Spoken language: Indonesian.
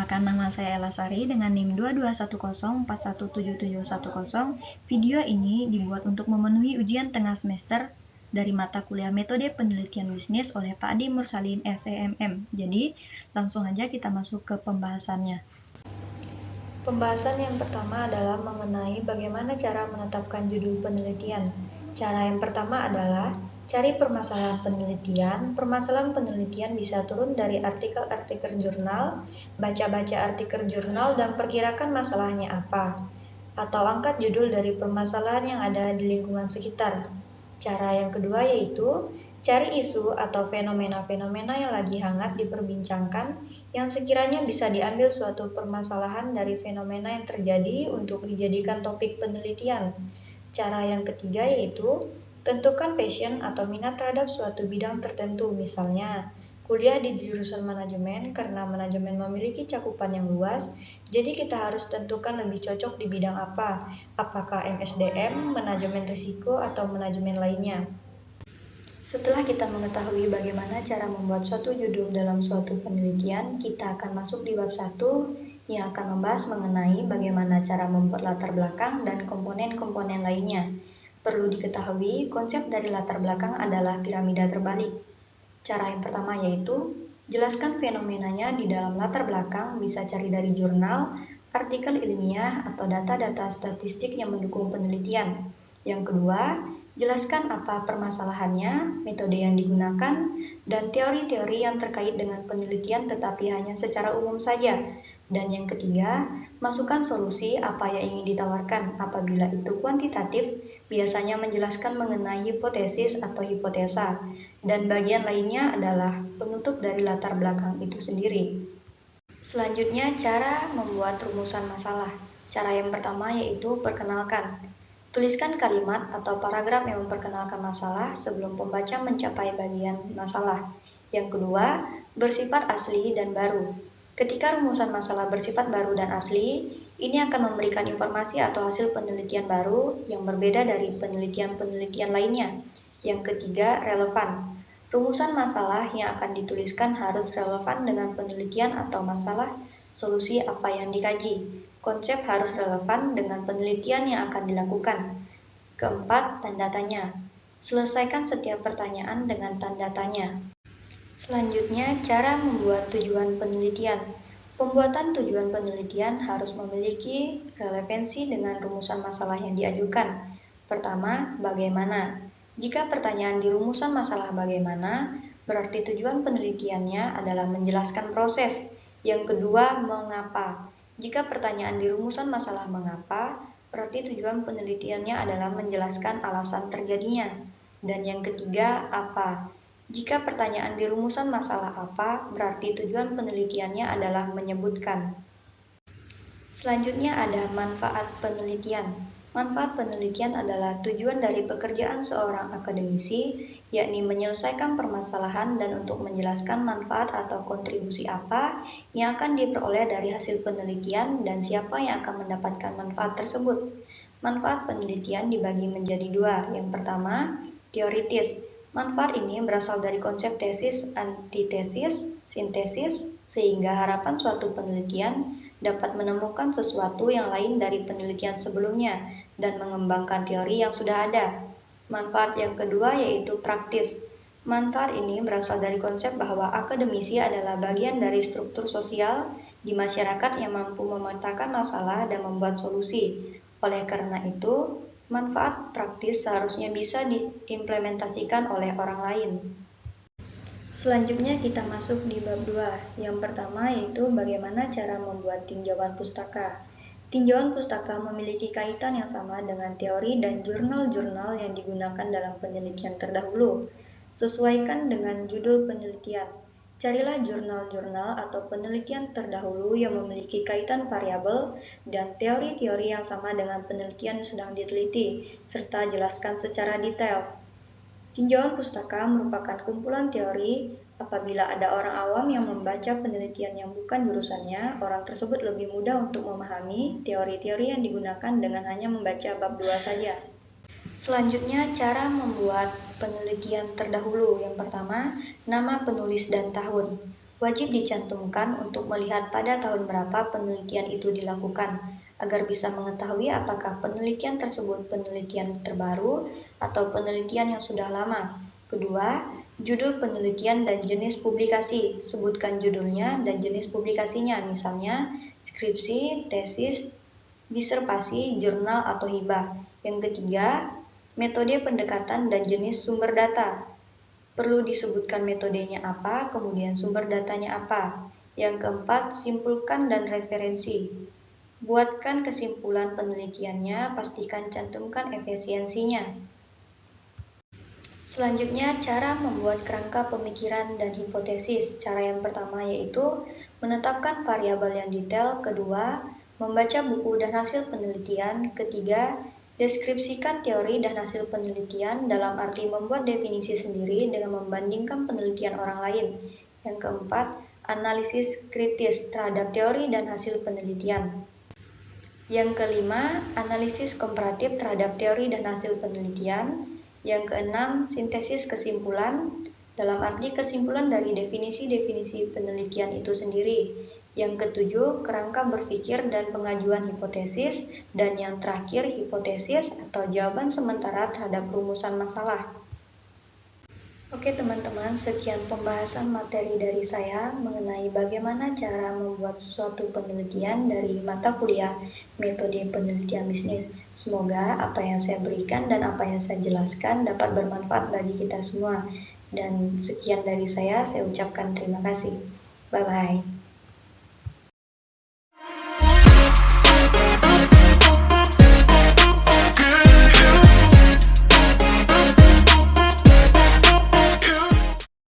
Perkenalkan, nama saya Ella Sari dengan NIM 2210417710. Video ini dibuat untuk memenuhi ujian tengah semester dari mata kuliah Metode Penelitian Bisnis oleh Pak Adi Mursalin SEMM. Jadi, langsung aja kita masuk ke pembahasannya. Pembahasan yang pertama adalah mengenai bagaimana cara menetapkan judul penelitian. Cara yang pertama adalah cari permasalahan penelitian. Permasalahan penelitian bisa turun dari artikel-artikel jurnal, baca-baca artikel jurnal, dan perkirakan masalahnya apa. Atau angkat judul dari permasalahan yang ada di lingkungan sekitar. Cara yang kedua yaitu cari isu atau fenomena-fenomena yang lagi hangat diperbincangkan yang sekiranya bisa diambil suatu permasalahan dari fenomena yang terjadi untuk dijadikan topik penelitian. Cara yang ketiga yaitu tentukan passion atau minat terhadap suatu bidang tertentu, misalnya kuliah di jurusan manajemen karena manajemen memiliki cakupan yang luas, jadi kita harus tentukan lebih cocok di bidang apa, apakah MSDM, manajemen risiko, atau manajemen lainnya. Setelah kita mengetahui bagaimana cara membuat suatu judul dalam suatu penelitian, kita akan masuk di bab 1 yang akan membahas mengenai bagaimana cara membuat latar belakang dan komponen-komponen lainnya. Perlu diketahui, konsep dari latar belakang adalah piramida terbalik. Cara yang pertama yaitu, jelaskan fenomenanya di dalam latar belakang, bisa cari dari jurnal, artikel ilmiah, atau data-data statistik yang mendukung penelitian. Yang kedua, jelaskan apa permasalahannya, metode yang digunakan, dan teori-teori yang terkait dengan penelitian tetapi hanya secara umum saja. Dan yang ketiga, masukkan solusi apa yang ingin ditawarkan. Apabila itu kuantitatif, biasanya menjelaskan mengenai hipotesis atau hipotesa. Dan bagian lainnya adalah penutup dari latar belakang itu sendiri. Selanjutnya, cara membuat rumusan masalah. Cara yang pertama yaitu perkenalkan. Tuliskan kalimat atau paragraf yang memperkenalkan masalah sebelum pembaca mencapai bagian masalah. Yang kedua, bersifat asli dan baru. Ketika rumusan masalah bersifat baru dan asli, ini akan memberikan informasi atau hasil penelitian baru yang berbeda dari penelitian-penelitian lainnya. Yang ketiga, relevan. Rumusan masalah yang akan dituliskan harus relevan dengan penelitian atau masalah solusi apa yang dikaji. Konsep harus relevan dengan penelitian yang akan dilakukan. Keempat, tanda tanya. Selesaikan setiap pertanyaan dengan tanda tanya. Selanjutnya, cara membuat tujuan penelitian. Pembuatan tujuan penelitian harus memiliki relevansi dengan rumusan masalah yang diajukan. Pertama, bagaimana? Jika pertanyaan di rumusan masalah bagaimana, berarti tujuan penelitiannya adalah menjelaskan proses. Yang kedua, mengapa? Jika pertanyaan di rumusan masalah mengapa, berarti tujuan penelitiannya adalah menjelaskan alasan terjadinya. Dan yang ketiga, apa? Jika pertanyaan di rumusan masalah apa, berarti tujuan penelitiannya adalah menyebutkan. Selanjutnya ada manfaat penelitian. Manfaat penelitian adalah tujuan dari pekerjaan seorang akademisi, yakni menyelesaikan permasalahan dan untuk menjelaskan manfaat atau kontribusi apa yang akan diperoleh dari hasil penelitian dan siapa yang akan mendapatkan manfaat tersebut. Manfaat penelitian dibagi menjadi dua. Yang pertama, teoritis. Manfaat ini berasal dari konsep tesis, antitesis, sintesis, sehingga harapan suatu penelitian dapat menemukan sesuatu yang lain dari penelitian sebelumnya dan mengembangkan teori yang sudah ada. Manfaat yang kedua yaitu praktis. Manfaat ini berasal dari konsep bahwa akademisi adalah bagian dari struktur sosial di masyarakat yang mampu memetakan masalah dan membuat solusi. Oleh karena itu, manfaat praktis seharusnya bisa diimplementasikan oleh orang lain. Selanjutnya kita masuk di bab 2. Yang pertama yaitu bagaimana cara membuat tinjauan pustaka. Tinjauan pustaka memiliki kaitan yang sama dengan teori dan jurnal-jurnal yang digunakan dalam penelitian terdahulu. Sesuaikan dengan judul penelitian. Carilah jurnal-jurnal atau penelitian terdahulu yang memiliki kaitan variabel dan teori-teori yang sama dengan penelitian yang sedang diteliti, serta jelaskan secara detail. Tinjauan pustaka merupakan kumpulan teori. Apabila ada orang awam yang membaca penelitian yang bukan jurusannya, orang tersebut lebih mudah untuk memahami teori-teori yang digunakan dengan hanya membaca bab 2 saja. Selanjutnya, cara membuat penelitian terdahulu. Yang pertama, nama penulis dan tahun. Wajib dicantumkan untuk melihat pada tahun berapa penelitian itu dilakukan, agar bisa mengetahui apakah penelitian tersebut penelitian terbaru atau penelitian yang sudah lama. Kedua, judul penelitian dan jenis publikasi. Sebutkan judulnya dan jenis publikasinya, misalnya skripsi, tesis, disertasi, jurnal, atau hibah. Yang ketiga, metode pendekatan dan jenis sumber data. Perlu disebutkan metodenya apa, kemudian sumber datanya apa. Yang keempat, simpulkan dan referensi. Buatkan kesimpulan penelitiannya, pastikan cantumkan efisiensinya. Selanjutnya, cara membuat kerangka pemikiran dan hipotesis. Cara yang pertama yaitu menetapkan variabel yang detail. Kedua, membaca buku dan hasil penelitian. Ketiga, deskripsikan teori dan hasil penelitian dalam arti membuat definisi sendiri dengan membandingkan penelitian orang lain. Yang keempat, analisis kritis terhadap teori dan hasil penelitian. Yang kelima, analisis komparatif terhadap teori dan hasil penelitian. Yang keenam, sintesis kesimpulan, dalam arti kesimpulan dari definisi-definisi penelitian itu sendiri. Yang ketujuh, kerangka berpikir dan pengajuan hipotesis. Dan yang terakhir, hipotesis atau jawaban sementara terhadap rumusan masalah. Oke teman-teman, sekian pembahasan materi dari saya mengenai bagaimana cara membuat suatu penelitian dari mata kuliah metode penelitian bisnis. Semoga apa yang saya berikan dan apa yang saya jelaskan dapat bermanfaat bagi kita semua. Dan sekian dari saya ucapkan terima kasih. Bye-bye.